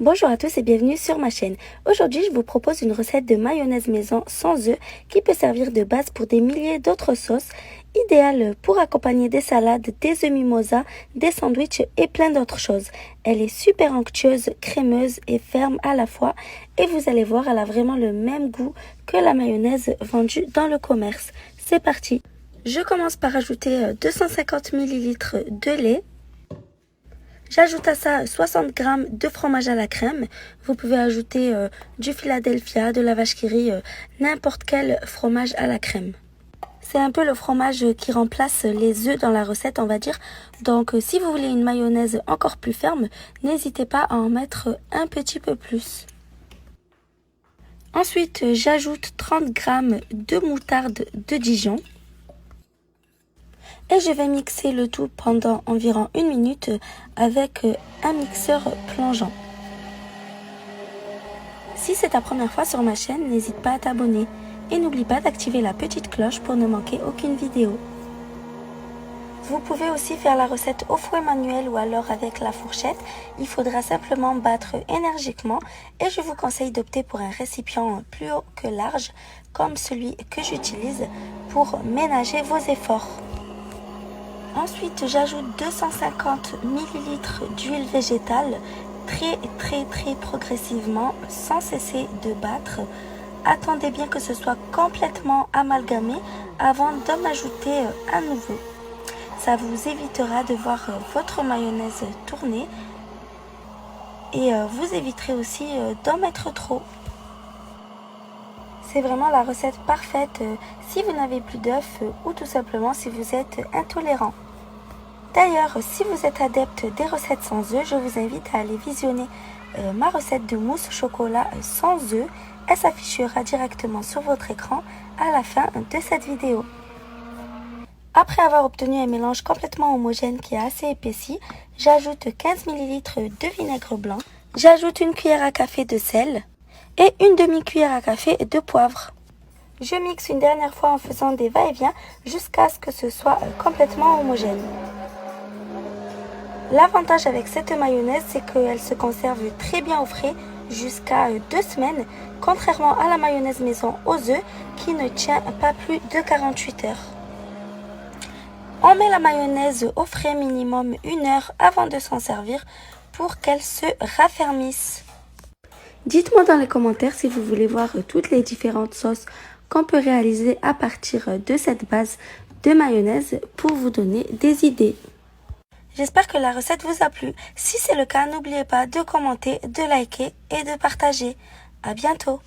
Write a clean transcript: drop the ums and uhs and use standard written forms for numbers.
Bonjour à tous et bienvenue sur ma chaîne. Aujourd'hui, je vous propose une recette de mayonnaise maison sans œufs qui peut servir de base pour des milliers d'autres sauces, idéale pour accompagner des salades, des œufs mimosa, des sandwichs et plein d'autres choses. Elle est super onctueuse, crémeuse et ferme à la fois et vous allez voir, elle a vraiment le même goût que la mayonnaise vendue dans le commerce. C'est parti! Je commence par ajouter 250 ml de lait. J'ajoute à ça 60 g de fromage à la crème. Vous pouvez ajouter du Philadelphia, de la vache qui rit, n'importe quel fromage à la crème. C'est un peu le fromage qui remplace les œufs dans la recette, on va dire. Donc si vous voulez une mayonnaise encore plus ferme, n'hésitez pas à en mettre un petit peu plus. Ensuite, j'ajoute 30 g de moutarde de Dijon. Et je vais mixer le tout pendant environ 1 minute avec un mixeur plongeant. Si c'est ta première fois sur ma chaîne, n'hésite pas à t'abonner. Et n'oublie pas d'activer la petite cloche pour ne manquer aucune vidéo. Vous pouvez aussi faire la recette au fouet manuel ou alors avec la fourchette. Il faudra simplement battre énergiquement et je vous conseille d'opter pour un récipient plus haut que large comme celui que j'utilise pour ménager vos efforts. Ensuite, j'ajoute 250 ml d'huile végétale très progressivement sans cesser de battre. Attendez bien que ce soit complètement amalgamé avant d'en ajouter à nouveau. Ça vous évitera de voir votre mayonnaise tourner et vous éviterez aussi d'en mettre trop. C'est vraiment la recette parfaite si vous n'avez plus d'œufs ou tout simplement si vous êtes intolérant. D'ailleurs, si vous êtes adepte des recettes sans œufs, je vous invite à aller visionner ma recette de mousse au chocolat sans œufs. Elle s'affichera directement sur votre écran à la fin de cette vidéo. Après avoir obtenu un mélange complètement homogène qui est assez épaissi, j'ajoute 15 ml de vinaigre blanc, j'ajoute une cuillère à café de sel et une demi-cuillère à café de poivre. Je mixe une dernière fois en faisant des va-et-vient jusqu'à ce que ce soit complètement homogène. L'avantage avec cette mayonnaise, c'est qu'elle se conserve très bien au frais jusqu'à 2 semaines, contrairement à la mayonnaise maison aux œufs qui ne tient pas plus de 48 heures. On met la mayonnaise au frais minimum 1 heure avant de s'en servir pour qu'elle se raffermisse. Dites-moi dans les commentaires si vous voulez voir toutes les différentes sauces qu'on peut réaliser à partir de cette base de mayonnaise pour vous donner des idées. J'espère que la recette vous a plu. Si c'est le cas, n'oubliez pas de commenter, de liker et de partager. À bientôt!